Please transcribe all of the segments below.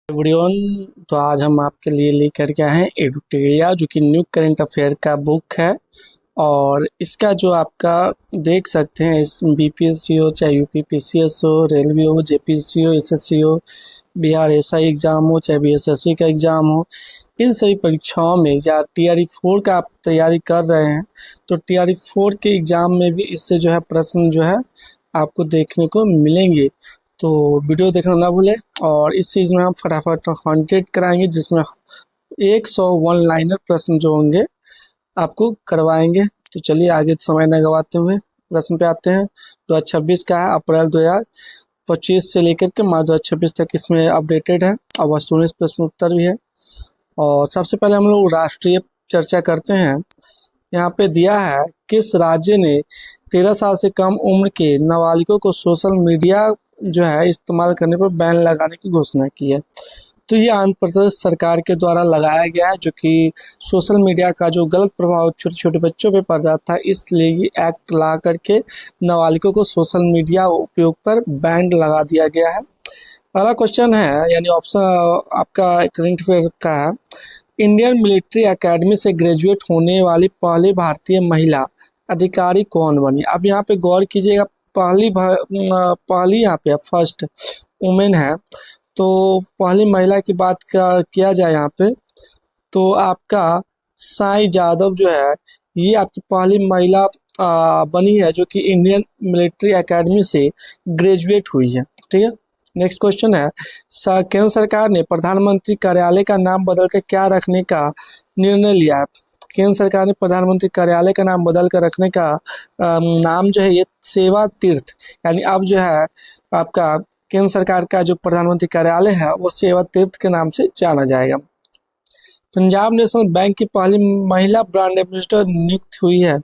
Everyone. तो आज हम आपके लिए लेकर के आए हैं एडुटेरिया, जो कि न्यू करंट अफेयर का बुक है। और इसका जो आपका देख सकते हैं, इस बीपीएससी हो चाहे यूपीपीसीएस हो, रेलवे हो, जेपीएससी हो, एसएससी हो, बिहार एसआई एग्ज़ाम हो चाहे बीएसएससी का एग्ज़ाम हो, इन सभी परीक्षाओं में या टीआरई 4 का आप तैयारी कर रहे हैं तो टीआरई 4 के एग्ज़ाम में भी इससे जो है प्रश्न जो है आपको देखने को मिलेंगे। तो वीडियो देखना ना भूलें। और इस चीज़ में हम फटाफट 100 कराएंगे, जिसमें 100 वन लाइनर प्रश्न जो होंगे आपको करवाएंगे। तो चलिए आगे समय न गवाते हुए प्रश्न पे आते हैं। 2026 का है, अप्रैल 2025 से लेकर के मार्च 2026 तक इसमें अपडेटेड है और वस्तुनिष्ठ प्रश्न उत्तर भी है। और सबसे पहले हम लोग राष्ट्रीय चर्चा करते हैं। यहाँ पे दिया है, किस राज्य ने 13 साल से कम उम्र के नाबालिगों को सोशल मीडिया जो है इस्तेमाल करने पर बैन लगाने की घोषणा की है। तो ये आंध्र प्रदेश सरकार के द्वारा लगाया गया है, जो कि सोशल मीडिया का जो गलत प्रभाव छोटे छोटे बच्चों पे पड़ रहा था, इसलिए ये एक्ट ला करके नाबालिगों को सोशल मीडिया उपयोग पर बैन लगा दिया गया है। अगला क्वेश्चन है, यानी ऑप्शन आपका करंट अफेयर का है। इंडियन मिलिट्री एकेडमी से ग्रेजुएट होने वाली पहली भारतीय महिला अधिकारी कौन बनी? अब यहाँ पे गौर कीजिएगा, पहली यहाँ पे फर्स्ट वुमेन है। तो पहली महिला की बात किया जाए यहाँ पे, तो आपका साई जादव जो है, ये आपकी पहली महिला बनी है जो कि इंडियन मिलिट्री एकेडमी से ग्रेजुएट हुई है। ठीक है, नेक्स्ट क्वेश्चन है, केंद्र सरकार ने प्रधानमंत्री कार्यालय का नाम बदल कर क्या रखने का निर्णय लिया है? केंद्र सरकार ने प्रधानमंत्री कार्यालय का नाम बदल कर रखने का नाम जो है ये सेवा तीर्थ, यानी अब जो है आपका केंद्र सरकार का जो प्रधानमंत्री कार्यालय है वो सेवा तीर्थ के नाम से जाना जाएगा। पंजाब नेशनल बैंक की पहली महिला ब्रांड एम्बेसडर नियुक्त हुई है,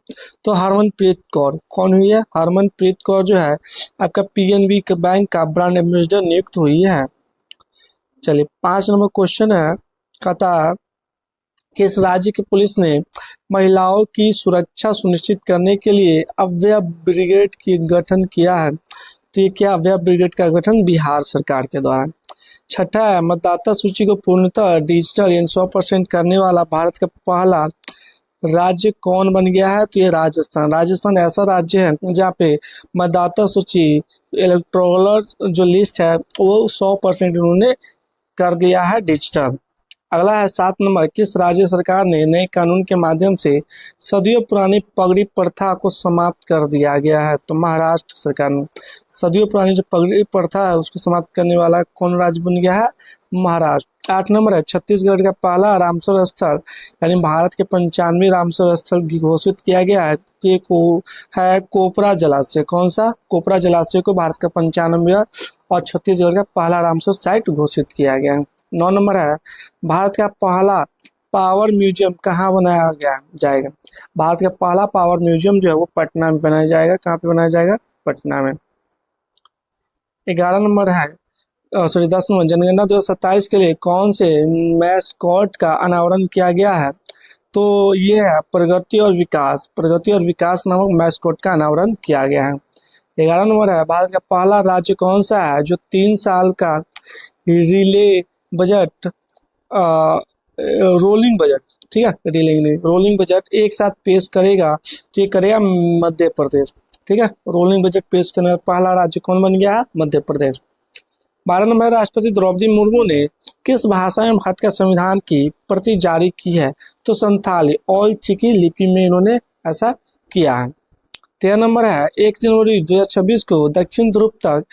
तो हरमनप्रीत कौर कौन हुई है? हरमनप्रीत कौर जो है आपका पीएनबी बैंक का ब्रांड एम्बेसडर नियुक्त हुई है। चलिए 5 नंबर क्वेश्चन है, कहता किस राज्य की पुलिस ने महिलाओं की सुरक्षा सुनिश्चित करने के लिए अभय ब्रिगेड की गठन किया है? तो ये क्या अभय ब्रिगेड का गठन बिहार सरकार के द्वारा। छठा है, मतदाता सूची को पूर्णतः डिजिटल यानी 100% करने वाला भारत का पहला राज्य कौन बन गया है? तो ये राजस्थान। राजस्थान ऐसा राज्य है जहाँ पे मतदाता सूची इलेक्टोरल जो लिस्ट है वो 100% उन्होंने कर दिया है डिजिटल। अगला है 7 नंबर, किस राज्य सरकार ने नए कानून के माध्यम से सदियों पुरानी पगड़ी प्रथा को समाप्त कर दिया गया है? तो महाराष्ट्र सरकार ने। सदियों पुरानी जो पगड़ी प्रथा है उसको समाप्त करने वाला कौन राज्य बन गया है? महाराष्ट्र। 8 नंबर है, छत्तीसगढ़ का पहला रामसर स्थल यानी भारत के 95 रामसर स्थल घोषित किया गया है। ये है कोपरा जलाशय। कौन सा? कोपरा जलाशय को भारत का 95 और छत्तीसगढ़ का पहला रामसर साइट घोषित किया गया है। 9 नंबर है, भारत का पहला पावर म्यूजियम कहाँ बनाया जाएगा? भारत का पहला पावर म्यूजियम जो है वो पटना में बनाया जाएगा। कहाँ पे बनाया जाएगा? पटना में। 11 नंबर है, 10 नंबर, जनगणना 2027 के लिए कौन से मैस्कॉट का अनावरण किया गया है? तो ये है प्रगति और विकास। प्रगति और विकास नामक मैस्कॉट का अनावरण किया गया है। 11 नंबर है, भारत का पहला राज्य कौन सा है जो 3 साल का रिले बजट रोलिंग बजट, ठीक है, रोलिंग बजट एक साथ पेश करेगा? तो ये करेगा मध्य प्रदेश। ठीक है, रोलिंग बजट पेश करने वाला पहला राज्य कौन बन गया है? मध्य प्रदेश। 12 नंबर, राष्ट्रपति द्रौपदी मुर्मू ने किस भाषा में भारत का संविधान की प्रति जारी की है? तो संथाली और चिकी लिपि में इन्होंने ऐसा किया है। 13 नंबर है, 1 जनवरी 2026 को दक्षिण ध्रुव तक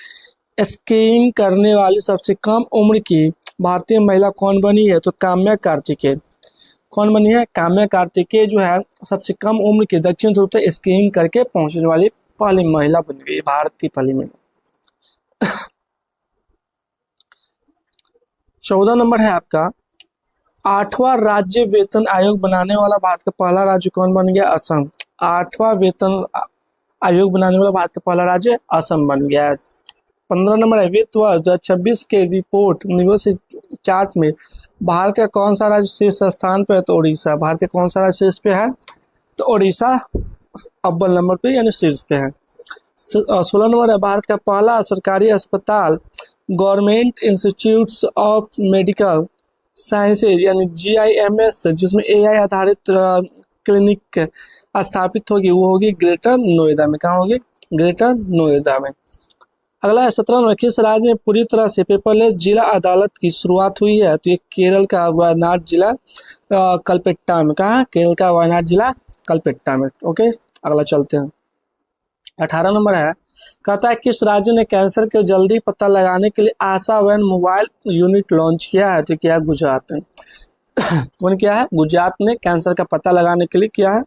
स्कीइंग करने वाली सबसे कम उम्र की भारतीय महिला कौन बनी है? तो काम्या कार्तिकेय। कौन बनी है? काम्या कार्तिकेय जो है सबसे कम उम्र की दक्षिण ध्रुव तक स्कीइंग करके पहुंचने वाली पहली महिला बन गई, भारत की पहली महिला। 14 नंबर है आपका, 8वां राज्य वेतन आयोग बनाने वाला भारत का पहला राज्य कौन बन गया? असम। 8वां वेतन आयोग बनाने वाला भारत का पहला राज्य असम बन गया है। 15 नंबर है, वित्त वर्ष 2026 के रिपोर्ट निवेश चार्ट में भारत का कौन सा राज्य शीर्ष स्थान पे है? तो उड़ीसा। भारत का कौन सा राज्य शीर्ष पे है? तो उड़ीसा अव्वल नंबर पे यानी शीर्ष पे है। 16 नंबर है, भारत का पहला सरकारी अस्पताल government institutes of medical sciences यानी GIMS, जिसमें AI आधारित क्लिनिक स्थापित होगी, वो होगी ग्रेटर नोएडा में। कहाँ होगी? ग्रेटर नोएडा में। अगला है 17 नंबर, किस राज्य में पूरी तरह से पेपरलेस जिला अदालत की शुरुआत हुई है? तो ये केरल का वायनाड जिला कलपेट्टा में। कहाँ? केरल का वायनाड जिला कलपेट्टा में। ओके, अगला चलते हैं। 18 नंबर है, कहता है किस राज्य ने कैंसर के जल्दी पता लगाने के लिए आशा वैन मोबाइल यूनिट लॉन्च किया है? तो क्या है? गुजरात में। कौन क्या है? गुजरात ने कैंसर का पता लगाने के लिए किया है।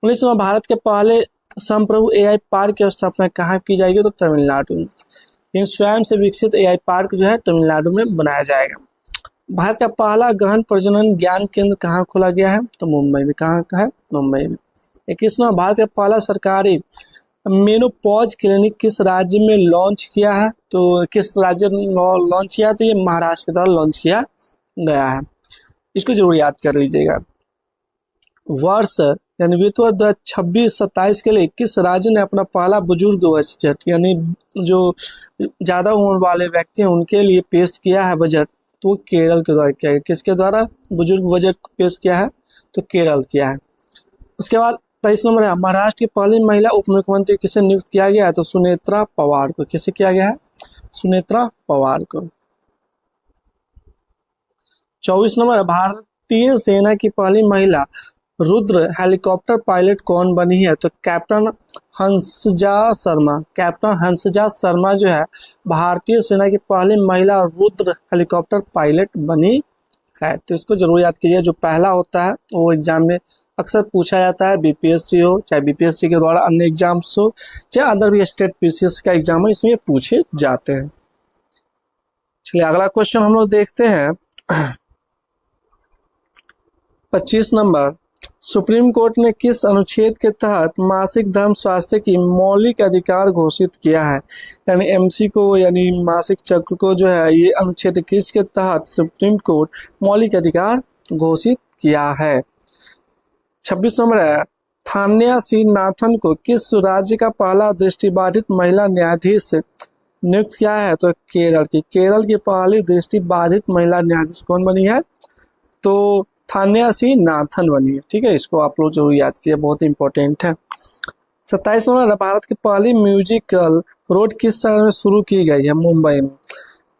19 नंबर, भारत के पहले संप्रभु AI पार्क की स्थापना कहाँ की जाएगी? तो तमिलनाडु में। इन स्वयं से विकसित AI पार्क जो है तमिलनाडु में बनाया जाएगा। भारत का पहला गहन प्रजनन ज्ञान केंद्र कहाँ खोला गया है? तो मुंबई में। कहाँ का है? मुंबई में। 21 नंबर, भारत का पहला सरकारी मेनोपॉज क्लिनिक किस राज्य में लॉन्च किया है? तो किस राज्य में लॉन्च किया है? तो ये महाराष्ट्र के द्वारा लॉन्च किया गया है। इसको जरूर याद कर लीजिएगा। वर्ष यानी वित्त वर्ष 2026-27 के लिए किस राज्य ने अपना पहला बुजुर्ग बजट यानी जो ज़्यादा उम्र वाले व्यक्ति हैं उनके लिए पेश किया है बजट? तो केरल के द्वारा किया है। किसके द्वारा बुजुर्ग बजट पेश किया है? तो केरल किया है। उसके बाद 23 नंबर है, महाराष्ट्र की पहली महिला उप मुख्यमंत्री किसे नियुक्त किया गया है? तो सुनेत्रा पवार को। किसे किया गया है? सुनेत्रा पवार को। 24 नंबर है, भारतीय सेना की पहली महिला रुद्र हेलीकॉप्टर पायलट कौन बनी है? तो कैप्टन हंसजा शर्मा। कैप्टन हंसजा शर्मा जो है भारतीय सेना की पहली महिला रुद्र हेलीकॉप्टर पायलट बनी है। तो इसको जरूर याद कीजिए। जो पहला होता है वो एग्जाम में अक्सर पूछा जाता है, BPSC हो चाहे BPSC के द्वारा अन्य एग्जाम्स हो चाहे अदर भी स्टेट PCS का एग्जाम हो, इसमें पूछे जाते हैं। चलिए अगला क्वेश्चन हम लोग देखते हैं। 25 नंबर, सुप्रीम कोर्ट ने किस अनुच्छेद के तहत मासिक धर्म स्वास्थ्य की मौलिक अधिकार घोषित किया है? यानी MC को यानी मासिक चक्र को जो है ये अनुच्छेद 21 के तहत सुप्रीम कोर्ट मौलिक अधिकार घोषित किया है। 26 नंबर है, थान्या श्रीनाथन को किस राज्य का पहला दृष्टिबाधित महिला न्यायाधीश नियुक्त किया है? तो केरल की। केरल की पहली दृष्टिबाधित महिला न्यायाधीश कौन बनी है? तो थान्या श्रीनाथन बनी है। ठीक है, इसको आप लोग जरूर याद कीजिए, बहुत इंपॉर्टेंट है। 27 नंबर, भारत की पहली म्यूजिकल रोड किस शहर में शुरू की गई है? मुंबई में।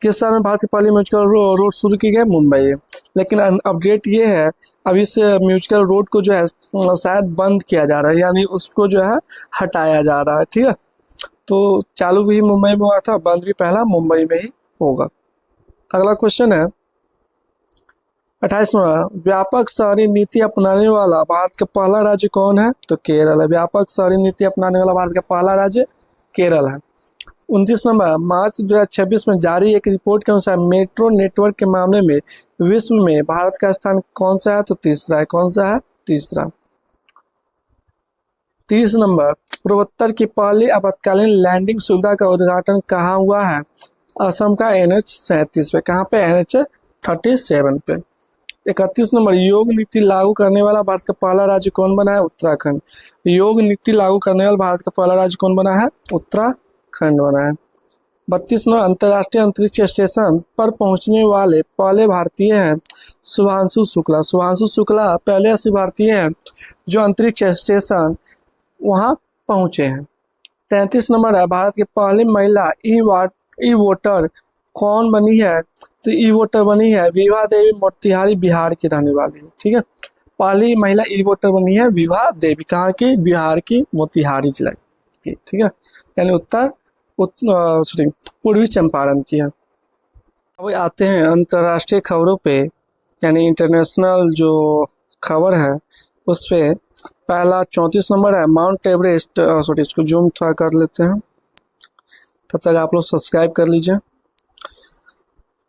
किस शहर में भारत की पहली म्यूजिकल रोड शुरू की गई? मुंबई में। लेकिन अपडेट ये है, अब इस म्यूजिकल रोड को जो है शायद बंद किया जा रहा है, यानी उसको जो है हटाया जा रहा है। ठीक है, तो चालू भी मुंबई में हुआ था, बंद भी पहला मुंबई में ही होगा। अगला क्वेश्चन है 28 नंबर, व्यापक शहरी नीति अपनाने वाला भारत का पहला राज्य कौन है? तो केरल है। व्यापक शहरी नीति अपनाने वाला भारत का पहला राज्य केरल है। 29 नंबर, मार्च 2026 में जारी एक रिपोर्ट के अनुसार मेट्रो नेटवर्क के मामले में विश्व में भारत का स्थान कौन सा है? तो तीसरा है। कौन सा है? तीसरा। 30 नंबर, पूर्वोत्तर की पहली आपातकालीन लैंडिंग सुविधा का उद्घाटन कहाँ हुआ है? असम का NH-37 पे। कहाँ पे? NH-37 पे। 31 नंबर, योग नीति लागू करने वाला भारत का पहला राज्य कौन बना है? उत्तराखंड। योग नीति लागू करने वाला भारत का पहला राज्य कौन बना है? उत्तराखंड बना है। 32 नंबर, अंतर्राष्ट्रीय अंतरिक्ष स्टेशन पर पहुंचने वाले पहले भारतीय हैं शुभांशु शुक्ला। शुभांशु शुक्ला पहले ऐसे भारतीय हैं जो अंतरिक्ष स्टेशन वहां पहुंचे हैं। 33 नंबर है, भारत की पहली महिला ई वोटर कौन बनी है? तो ई वोटर बनी है विभा देवी, मोतिहारी बिहार की रहने वाली है। ठीक है, पहली महिला ई वोटर बनी है विभा देवी। कहाँ की? बिहार की, मोतिहारी जिला की। ठीक है, यानी पूर्वी चंपारण की है। अब आते हैं अंतर्राष्ट्रीय खबरों पे, यानी इंटरनेशनल जो खबर है उस पे पहला 34 नंबर है, माउंट एवरेस्ट इसको जूम थोड़ा कर लेते हैं, तब तक आप लोग सब्सक्राइब कर लीजिए।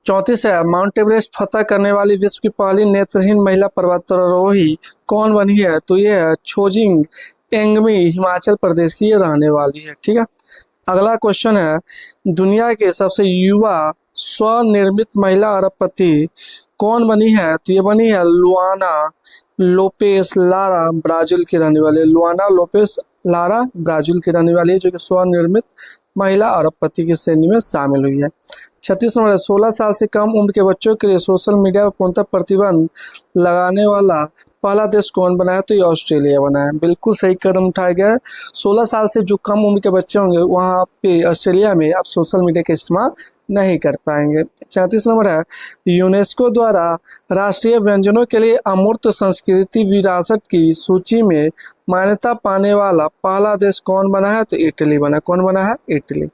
34 है, माउंट एवरेस्ट फतह करने वाली विश्व की पहली नेत्रहीन महिला पर्वतारोही कौन बनी है? तो ये है छोजिंग एंगमी, हिमाचल प्रदेश की ये रहने वाली है। ठीक है, अगला क्वेश्चन है, दुनिया के सबसे युवा स्वनिर्मित महिला अरबपति कौन बनी है? तो ये बनी है लुआना लोपेस लारा, ब्राजील की रहने वाली। लुआना लोपेस लारा ब्राजील की रहने वाली है, जो कि स्वनिर्मित महिला अरबपति की श्रेणी में शामिल हुई है। 36 नंबर है 16 साल से कम उम्र के बच्चों के लिए सोशल मीडिया पर पूर्णतः प्रतिबंध लगाने वाला पहला देश कौन बना है? तो ये ऑस्ट्रेलिया बना है। बिल्कुल सही कदम उठाया गया है। 16 साल से जो कम उम्र के बच्चे होंगे वहाँ पे ऑस्ट्रेलिया में आप सोशल मीडिया का इस्तेमाल नहीं कर पाएंगे। 34 नंबर है यूनेस्को द्वारा राष्ट्रीय व्यंजनों के लिए अमूर्त संस्कृति विरासत की सूची में मान्यता पाने वाला पहला देश कौन बना है? तो इटली बना। कौन बना है? इटली।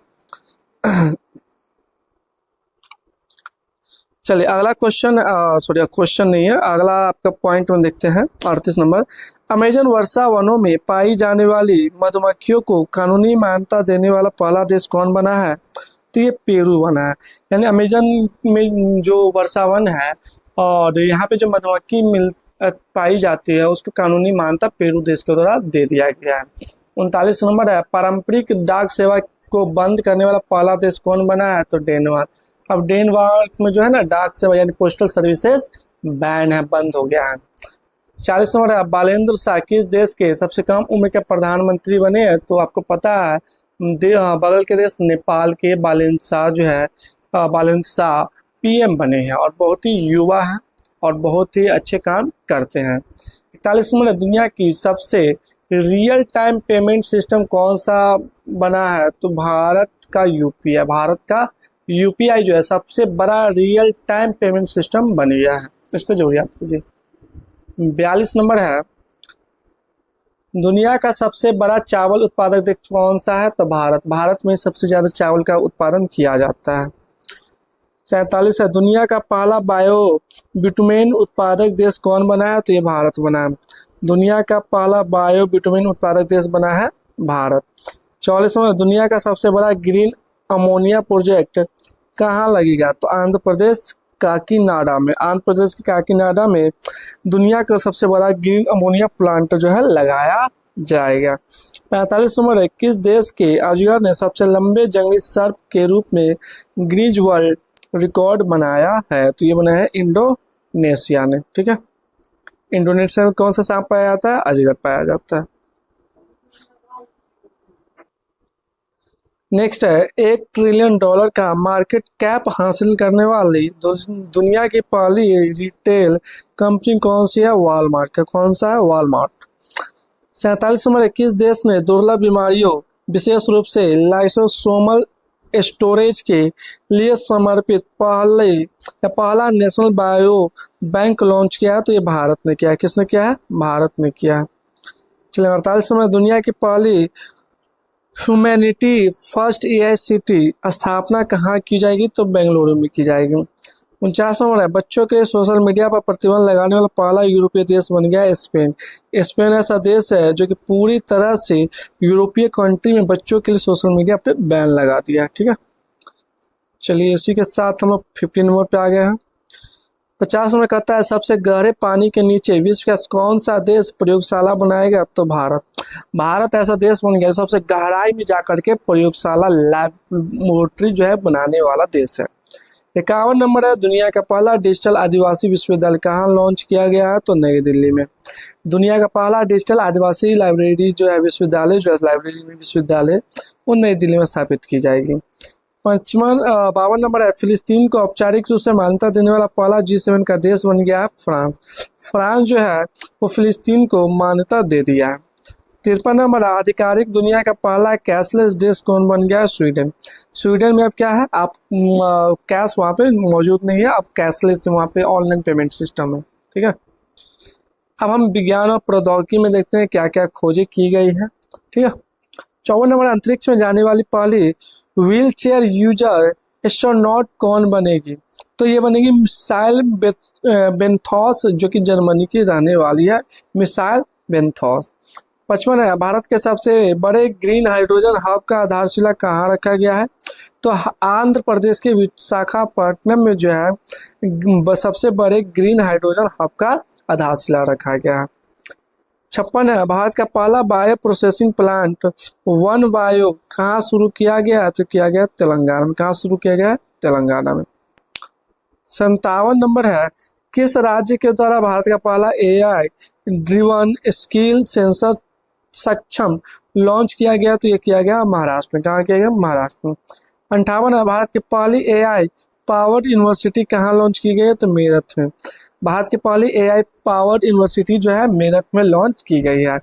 चलिए अगला क्वेश्चन, सॉरी क्वेश्चन नहीं है, अगला आपका पॉइंट में देखते हैं। 38 नंबर, अमेजन वर्षा वनों में पाई जाने वाली मधुमक्खियों को कानूनी मान्यता देने वाला पहला देश कौन बना है? तो ये पेरू बना है। यानी अमेजन में जो वर्षा वन है और यहाँ पे जो मधुमक्खी पाई जाती है उसको कानूनी मान्यता पेरू देश के द्वारा दे दिया गया है। 39 नंबर है पारंपरिक डाक सेवा को बंद करने वाला पहला देश कौन बना है? तो डेनमार्क। अब डेनमार्क में जो है ना डाक सेवा यानी पोस्टल सर्विसेज बैन है, बंद हो गया है। 40 नंबर है बालेंद्र शाह किस देश के सबसे कम उम्र के प्रधानमंत्री बने हैं? तो आपको पता है बगल के देश नेपाल के बालेंद्र शाह जो है बालेंद्र शाह पीएम बने हैं और बहुत ही युवा हैं और बहुत ही अच्छे काम करते हैं। 41 नंबर दुनिया की सबसे रियल टाइम पेमेंट सिस्टम कौन सा बना है? तो भारत का यूपीआई। भारत का यूपीआई जो है सबसे बड़ा रियल टाइम पेमेंट सिस्टम बन गया है, इसको जरूर याद कीजिए। 42 नंबर है दुनिया का सबसे बड़ा चावल उत्पादक देश कौन सा है? तो भारत। भारत में सबसे ज़्यादा चावल का उत्पादन किया जाता है। 43 है दुनिया का पहला बायो बिटुमेन उत्पादक देश कौन बना है? तो ये भारत बना है। दुनिया का पहला बायो बिटुमेन उत्पादक देश बना है भारत। 44 में दुनिया का सबसे बड़ा ग्रीन अमोनिया प्रोजेक्ट कहाँ लगेगा? तो आंध्र प्रदेश काकीनाडा में। आंध्र प्रदेश की काकीनाडा में दुनिया का सबसे बड़ा ग्रीन अमोनिया प्लांट जो है लगाया जाएगा। 45 नंबर है किस देश के अजगर ने सबसे लंबे जंगली सर्प के रूप में गिनीज वर्ल्ड रिकॉर्ड बनाया है? तो ये बना है इंडोनेशिया ने। ठीक है, इंडोनेशिया में कौन सा सांप पाया जाता है? अजगर पाया जाता है। नेक्स्ट है $1 ट्रिलियन का मार्केट कैप हासिल करने वाली दुनिया की पहली रिटेल कंपनी कौन सी है? वॉलमार्ट का। कौन सा है? वॉलमार्ट। 47 नंबर किस देश ने दुर्लभ बीमारियों विशेष रूप से लाइसोसोमल स्टोरेज के लिए समर्पित पहला नेशनल बायो बैंक लॉन्च किया है? तो ये भारत ने किया है। किसने किया है? भारत ने किया है। चलिए 48 नंबर दुनिया की पहली ह्यूमैनिटी फर्स्ट एआई सिटी स्थापना कहाँ की जाएगी? तो बेंगलुरु में की जाएगी। 49 नंबर है बच्चों के सोशल मीडिया पर प्रतिबंध लगाने वाला पहला यूरोपीय देश बन गया है स्पेन। स्पेन ऐसा देश है जो कि पूरी तरह से यूरोपीय कंट्री में बच्चों के लिए सोशल मीडिया पे बैन लगा दिया है। ठीक है, चलिए इसी के साथ हम लोग 50 नंबर पे आ गए हैं। 50 नंबर कहता है सबसे गहरे पानी के नीचे विश्व का कौन सा देश प्रयोगशाला बनाएगा? तो भारत। भारत ऐसा देश बन गया सबसे गहराई में जाकर के प्रयोगशाला लैबोरेटरी जो है बनाने वाला देश है। 51 नंबर है दुनिया का पहला डिजिटल आदिवासी विश्वविद्यालय कहाँ लॉन्च किया गया है? तो नई दिल्ली में। दुनिया का पहला डिजिटल आदिवासी लाइब्रेरी जो है विश्वविद्यालय जो है लाइब्रेरी विश्वविद्यालय वो नई दिल्ली में स्थापित की जाएगी। 52 नंबर है फिलिस्तीन को औपचारिक रूप से मान्यता देने वाला पहला G7 का देश बन गया है फ्रांस। फ्रांस जो है वो फिलिस्तीन को मान्यता दे दिया है। 53 नंबर आधिकारिक दुनिया का पहला कैशलेस देश कौन बन गया है? स्वीडन। स्वीडन में अब क्या है आप कैश वहाँ पे मौजूद नहीं है, अब कैशलेस वहाँ पे ऑनलाइन पेमेंट सिस्टम है। ठीक है, अब हम विज्ञान और प्रौद्योगिकी में देखते हैं क्या क्या खोजें की गई है। ठीक है, 54 नंबर अंतरिक्ष में जाने वाली पहली व्हील चेयर यूजर एस्ट्रोनॉट कौन बनेगी? तो ये बनेगी मिसाइल बेंथॉस जो कि जर्मनी की रहने वाली है, मिसाइल बेंथॉस। 55 है भारत के सबसे बड़े ग्रीन हाइड्रोजन हब का आधारशिला कहाँ रखा गया है? तो आंध्र प्रदेश के विशाखापट्टनम में जो है सबसे बड़े ग्रीन हाइड्रोजन हब का आधारशिला रखा गया है। 56 है भारत का पहला bio processing plant one bio कहाँ शुरू किया गया है? तो किया गया तेलंगाना में। कहाँ शुरू किया गया? तेलंगाना में। 57 नंबर है किस राज्य के द्वारा भारत का पहला AI ड्रिवन स्किल सेंसर सक्षम लॉन्च किया गया? तो ये किया गया महाराष्ट्र में। कहाँ किया गया? महाराष्ट्र में। 58 है, भारत की पहली एआई पावर्ड यूनिवर्सिटी कहाँ लॉन्च की गई है? तो मेरठ में। भारत की पहली एआई पावर्ड यूनिवर्सिटी जो है मेरठ में लॉन्च की गई है।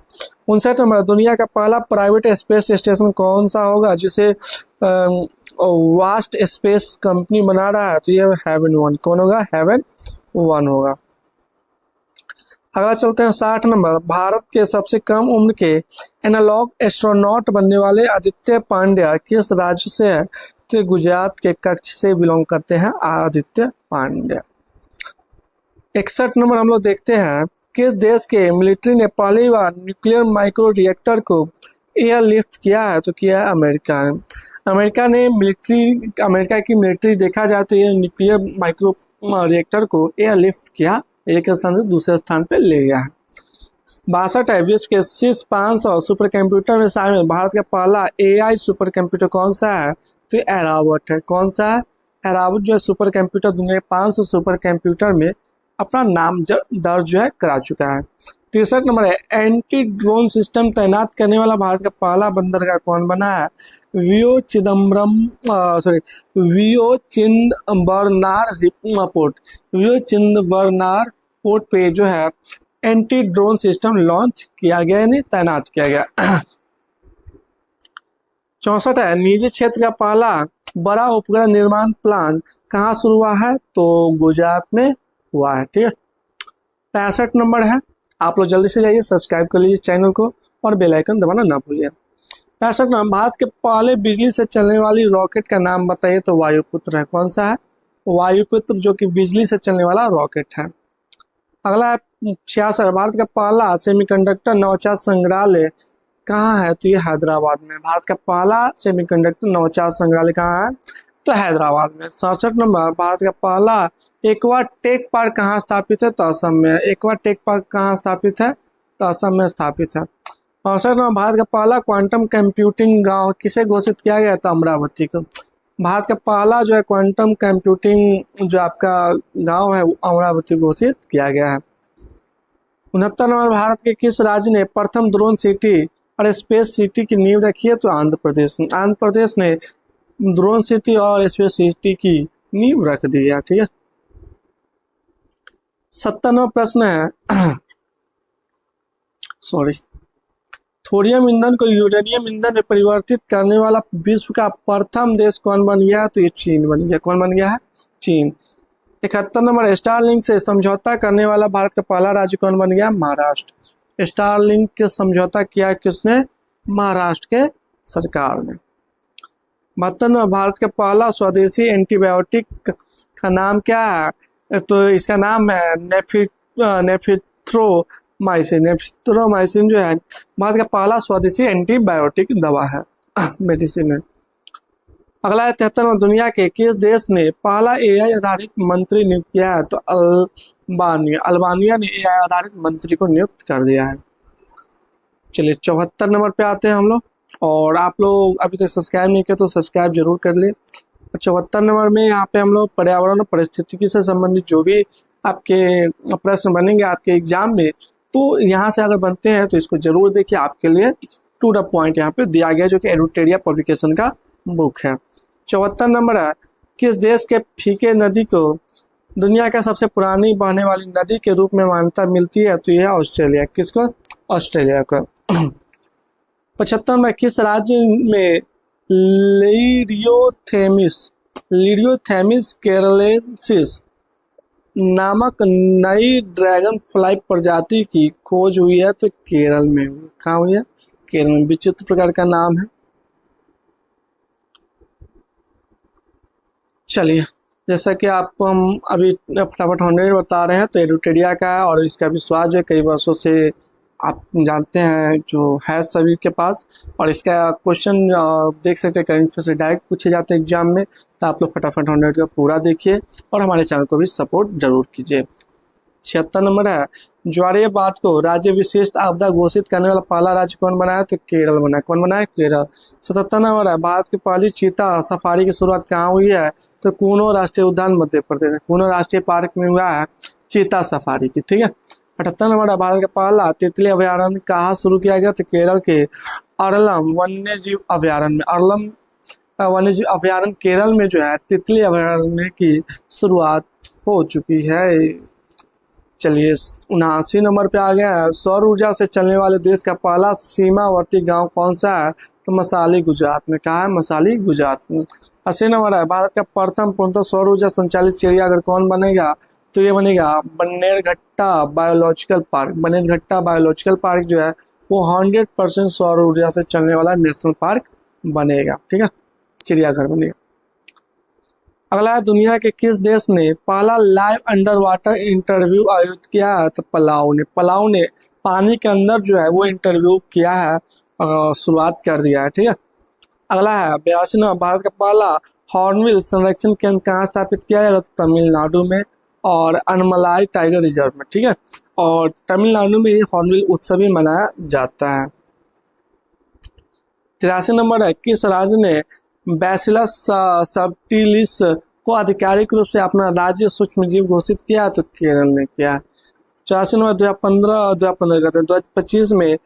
59 नंबर, दुनिया का पहला प्राइवेट स्पेस स्टेशन कौन सा होगा जिसे वास्ट स्पेस कंपनी बना रहा है? तो ये हेवन वन। कौन होगा? हेवन वन होगा। अगला चलते हैं 60 नंबर, भारत के सबसे कम उम्र के एनालॉग एस्ट्रोनॉट बनने वाले आदित्य पांड्या किस राज्य से है? तो गुजरात के कच्छ से बिलोंग करते हैं आदित्य पांड्या। 61 नंबर हम लोग देखते हैं, किस देश के मिलिट्री ने पहली बार न्यूक्लियर माइक्रो रिएक्टर को एयरलिफ्ट किया है? तो किया है अमेरिका ने। अमेरिका की मिलिट्री देखा जाए तो ये न्यूक्लियर माइक्रो रिएक्टर को एयरलिफ्ट किया, एक स्थान से दूसरे स्थान पे ले गया है। 62 है, विश्व के शीर्ष 500 सुपर कंप्यूटर में शामिल भारत का पहला एआई सुपर कंप्यूटर कौन सा है? तो एरावट है। कौन सा है? एरावट जो है सुपर कंप्यूटर दुनिया के 500 सुपर कंप्यूटर में अपना नाम दर्ज जो है करा चुका है। 63 नंबर है, एंटी ड्रोन सिस्टम तैनात करने वाला भारत का पहला बंदरगाह कौन बना है? वियो चिदम्बरनार पोर्ट पे जो है एंटी ड्रोन सिस्टम लॉन्च किया गया, यानी तैनात किया गया। 64 है, निजी क्षेत्र का पहला बड़ा उपग्रह निर्माण प्लान कहाँ शुरू हुआ है? तो गुजरात में हुआ है। ठीक है। 65 नंबर है, आप लोग जल्दी से जाइए सब्सक्राइब कर लीजिए चैनल को और बेल आइकन दबाना ना भूलिए। 65 नंबर, भारत के पहले बिजली से चलने वाली रॉकेट का नाम बताइए? तो वायुपुत्र है। कौन सा है? वायुपुत्र, जो कि बिजली से चलने वाला रॉकेट है। अगला है 66, भारत का पहला सेमीकंडक्टर नवचार संग्रहालय कहाँ है? तो ये हैदराबाद में। भारत का पहला सेमीकंडक्टर नवचार संग्रहालय कहाँ है? तो हैदराबाद में। 67 नंबर, भारत का पहला एक्वा टेक पार्क कहाँ स्थापित है? तो असम में। एक्वा टेक पार्क कहाँ स्थापित है? तो असम में स्थापित है। 68 नंबर, भारत का पहला क्वांटम कंप्यूटिंग गांव किसे घोषित किया गया? तो अमरावती को। भारत का पहला जो है क्वांटम कंप्यूटिंग जो आपका गांव है अमरावती घोषित किया गया है। 69 नंबर, भारत के किस राज्य ने प्रथम ड्रोन सिटी और स्पेस सिटी की नींव रखी है? तो आंध्र प्रदेश में। आंध्र प्रदेश ने ड्रोन सिटी और स्पेस सिटी की नींव रख दी है। ठीक है। 70वां प्रश्न है थोरियम ईंधन को यूरेनियम ईंधन में परिवर्तित करने वाला विश्व का प्रथम देश कौन बन गया? तो ये चीन बन गया। कौन बन गया है? चीन। 71 नंबर, स्टारलिंक से समझौता करने वाला भारत का पहला राज्य कौन बन गया? महाराष्ट्र। स्टारलिंक के समझौता किया किसने? महाराष्ट्र के सरकार ने। 72 नंबर, भारत का पहला स्वदेशी एंटीबायोटिक का नाम क्या है? तो इसका नाम है नेफ्रिथ्रोमाइसिन जो है भारत का पहला स्वदेशी एंटीबायोटिक दवा है, मेडिसिन है। अगला है 73वां, दुनिया के किस देश ने पहला एआई आधारित मंत्री नियुक्त किया है? तो अल्बानिया ने एआई आधारित मंत्री को नियुक्त कर दिया है। चलिए 74 नंबर पे आते हैं हम लोग, और आप लोग अभी तक सब्सक्राइब नहीं किया तो सब्सक्राइब जरूर कर ले। 74 नंबर में यहाँ पे हम लोग पर्यावरण और पारिस्थितिकी से संबंधित जो भी आपके प्रश्न बनेंगे आपके एग्जाम में, तो यहाँ से अगर बनते हैं तो इसको जरूर देखिए, आपके लिए टू द पॉइंट यहाँ पे दिया गया जो कि एडुटेरिया पब्लिकेशन का बुक है। 74 नंबर है, किस देश के फीके नदी को दुनिया का सबसे पुरानी बहने वाली नदी के रूप में मान्यता मिलती है? तो यह है ऑस्ट्रेलिया। किसको? ऑस्ट्रेलिया को। 75 में किस राज्य में लिरियोथेमिस केरलेंसिस नामक नई ड्रैगन फ्लाई प्रजाति की खोज हुई है? तो केरल में। कहाँ हुई है? केरल में। विचित्र प्रकार का नाम है। चलिए, जैसा कि आपको हम अभी फटाफट 100 बता रहे हैं, तो एडुटेरिया का है और इसका विश्वास जो है कई वर्षों से आप जानते हैं जो है सभी के पास, और इसका क्वेश्चन देख सकते हैं करंट अफेयर से डायरेक्ट पूछे जाते हैं एग्जाम में। तो आप लोग फटाफट 100 का पूरा देखिए और हमारे चैनल को भी सपोर्ट जरूर कीजिए। 76 नंबर है, ज्वारीय को राज्य विशेष आपदा घोषित करने वाला पहला राज्य कौन बनाया? तो केरल बना। कौन बनाया? केरल। 77 नंबर है, भारत की पहली चीता सफारी की शुरुआत कहाँ हुई है? तो कूनो राष्ट्रीय उद्यान मध्य प्रदेश है। कूनो राष्ट्रीय पार्क में हुआ है चीता सफारी की। ठीक है। 78 नंबर है, भारत का पहला तितली अभ्यारण्य कहाँ शुरू किया गया? तो केरल के अरलम वन्य जीव अभ्यारण्य में। अरलम वन्यजीव अभयारण्य केरल में जो है तितली अभयारण्य की शुरुआत हो चुकी है। चलिए 79 नंबर पे आ गया है। सौर ऊर्जा से चलने वाले देश का पहला सीमावर्ती गांव कौन सा है? तो मसाली गुजरात में। कहा है? मसाली गुजरात में। 80 नंबर है। भारत का प्रथम पूर्णतः सौर ऊर्जा संचालित चिड़ियाघर कौन बनेगा? तो ये बनेगा Bannerghatta biological park. Bannerghatta biological park जो है वो 100% सौर ऊर्जा से चलने वाला नेशनल पार्क बनेगा। ठीक है, चिड़ियाघर बनेगा। अगला है, दुनिया के किस देश ने पहला लाइव अंडर वाटर इंटरव्यू आयोजित किया है? तो पलाऊ ने पानी के अंदर जो है वो इंटरव्यू किया है, शुरुआत कर दिया है। ठीक है। अगला है 82 नंबर, भारत का पहला हॉर्नबिल संरक्षण केंद्र कहाँ स्थापित किया जाएगा? तो तमिलनाडु में और अनमलाई टाइगर रिजर्व में। ठीक है, और तमिलनाडु में हॉर्नबिल उत्सव भी मनाया जाता है। 83 नंबर है, किस राज्य ने बैसिलस सबटिलिस को आधिकारिक रूप से अपना राज्य सूक्ष्मजीव घोषित किया? तो केरल ने किया। 84 नंबर 2015 कहते हैं 2025 में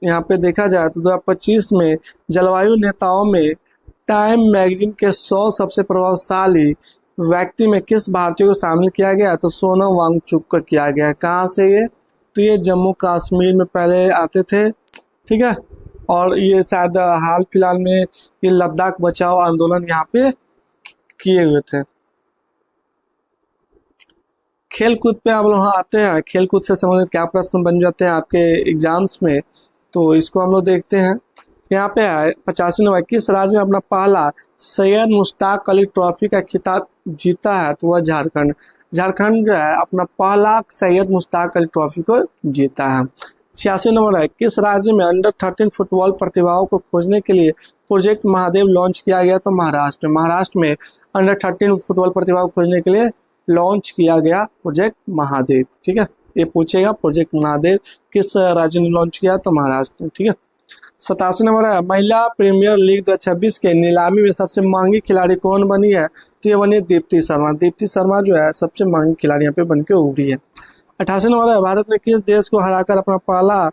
यहाँ पे देखा जाए तो 2025 में जलवायु नेताओं में टाइम मैगजीन के 100 सबसे प्रभावशाली व्यक्ति में किस भारतीय को शामिल किया गया? तो सोनम वांगचुक को किया गया। कहाँ से ये? तो ये जम्मू कश्मीर में पहले आते थे। ठीक है, और ये शायद हाल फिलहाल में ये लद्दाख बचाओ आंदोलन यहाँ पे किए हुए थे। खेल कूद पे आप लोग आते हैं। खेल कूद से संबंधित क्या प्रश्न बन जाते हैं आपके एग्जाम्स में, तो इसको हम लोग देखते हैं। यहाँ पे है 85 नंबर, किस राज्य ने अपना पहला सैयद मुश्ताक अली ट्रॉफी का खिताब जीता है? तो वह झारखंड। झारखंड जो है अपना पहला सैयद मुश्ताक अली ट्रॉफी को जीता है। 86 नंबर है, किस राज्य में अंडर 13 फुटबॉल प्रतिभाओं को खोजने के लिए प्रोजेक्ट महादेव लॉन्च किया गया? तो महाराष्ट्र। महाराष्ट्र में अंडर 13 फुटबॉल प्रतिभाओं को खोजने के लिए लॉन्च किया गया प्रोजेक्ट महादेव। ठीक है, ये पूछेगा प्रोजेक्ट महादेव किस राज्य ने लॉन्च किया? तो महाराष्ट्र। ठीक है। 87 नंबर है, महिला प्रीमियर लीग 2026 के नीलामी में सबसे महंगी खिलाड़ी कौन बनी है? तो ये बनी दीप्ति शर्मा। दीप्ति शर्मा जो है सबसे महंगी खिलाड़ी यहाँ पे बन के उभरी है। 88 नंबर है, भारत ने किस देश को हराकर अपना पहला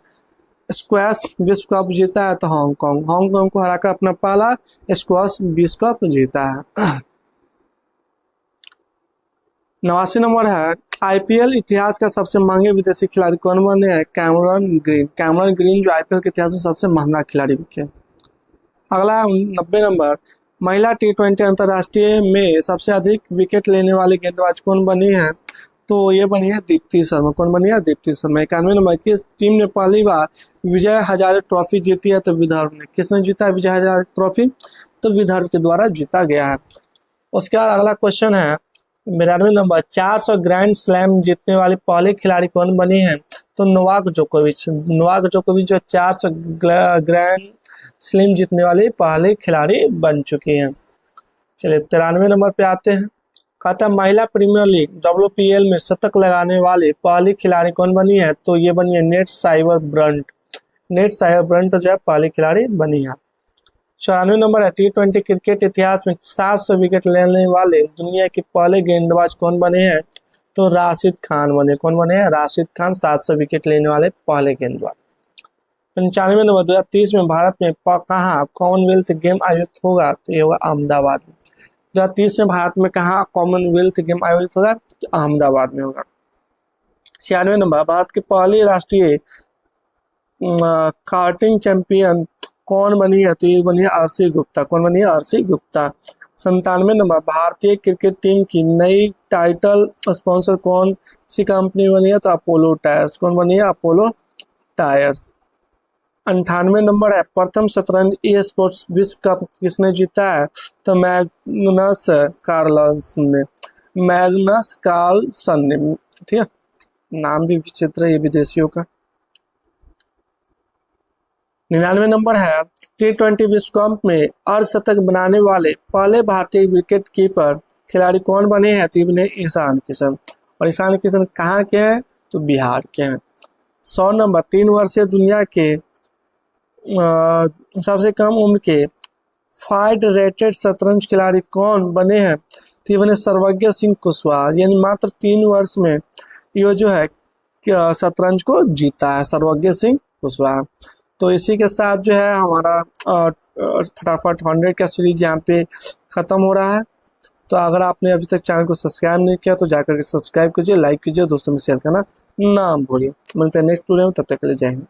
स्क्वैश विश्व कप जीता है? तो हांगकांग। हांगकांग को हराकर अपना पहला स्क्वैश विश्व कप जीता है। 89 नंबर है, आईपीएल इतिहास का सबसे महंगे विदेशी खिलाड़ी कौन बने हैं? Cameron green. कैमरन ग्रीन जो आईपीएल के इतिहास में सबसे महंगा खिलाड़ी बिके। अगला है 90 नंबर, महिला T20 अंतर्राष्ट्रीय में सबसे अधिक विकेट लेने वाली गेंदबाज कौन बनी है? तो ये बनी है दीप्ति शर्मा। कौन बनी है? दीप्ति शर्मा। 91 नंबर, किस टीम ने पहली बार विजय हजारे ट्रॉफी जीती है? तो विदर्भ ने। किसने जीता है विजय हजारे ट्रॉफी? तो विदर्भ के द्वारा जीता गया है। उसके बाद अगला क्वेश्चन है 92 नंबर, 400 ग्रैंड स्लैम जीतने वाली पहली खिलाड़ी कौन बनी है? तो नोवाक जोकोविच। नोवाक जोकोविच जो 400 ग्रैंड स्लैम जीतने वाली पहली खिलाड़ी बन चुकी हैं। चलिए 93 नंबर पे आते हैं। कहता है महिला प्रीमियर लीग WPL में शतक लगाने वाली पहली खिलाड़ी कौन बनी है? तो ये बनी है net Sciver Brunt. Net Sciver Brunt जो है पहली खिलाड़ी बनी है। 94 नंबर है, T20 क्रिकेट इतिहास में 700 विकेट लेने वाले दुनिया के पहले गेंदबाज कौन बने हैं? तो राशिद खान बने। कौन बने हैं? राशिद खान 700 विकेट लेने वाले पहले गेंदबाज। 95 नंबर, 2030 में भारत में कहाँ कॉमनवेल्थ गेम आयोजित होगा? तो ये होगा अहमदाबाद में। 2030 में भारत में कहाँ कॉमनवेल्थ गेम आयोजित होगा? तो अहमदाबाद में होगा। 96 नंबर, भारत की पहली राष्ट्रीय कार्टिंग चैंपियन कौन बनी है? तो ये बनी है आरसी गुप्ता। कौन बनी है? आरसी गुप्ता। 97 नंबर, भारतीय क्रिकेट टीम की नई टाइटल स्पॉन्सर कौन सी कंपनी बनी है? तो अपोलो टायर्स। कौन बनी है? Apollo tyres. 98 नंबर है, प्रथम शतरंज ई स्पोर्ट्स विश्व कप किसने जीता है? तो मैग्नस कार्लसन ने। मैग्नस कार्लसन ने। ठीक है, नाम भी विचित्र है ये विदेशियों का। 99 नंबर है, T20 विश्व कप में अर्धशतक बनाने वाले पहले भारतीय विकेट कीपर खिलाड़ी कौन बने हैं? तो ये बने ईशान किशन। और ईशान किशन कहाँ के हैं? तो बिहार के हैं। 100 नंबर, 3 वर्षीय दुनिया के सबसे कम उम्र के फाइड रेटेड शतरंज खिलाड़ी कौन बने हैं? तो ये बने सर्वज्ञ सिंह कुशवाहा। यानी मात्र 3 वर्ष में ये जो है शतरंज को जीता है सर्वज्ञ सिंह कुशवाहा। तो इसी के साथ जो है हमारा फटाफट 100 का सीरीज यहाँ पे ख़त्म हो रहा है। तो अगर आपने अभी तक चैनल को सब्सक्राइब नहीं किया तो जाकर के सब्सक्राइब कीजिए, लाइक कीजिए, दोस्तों में शेयर करना ना भूलिए। मिलते हैं नेक्स्ट वीडियो में, तब तक के लिए जय हिंद।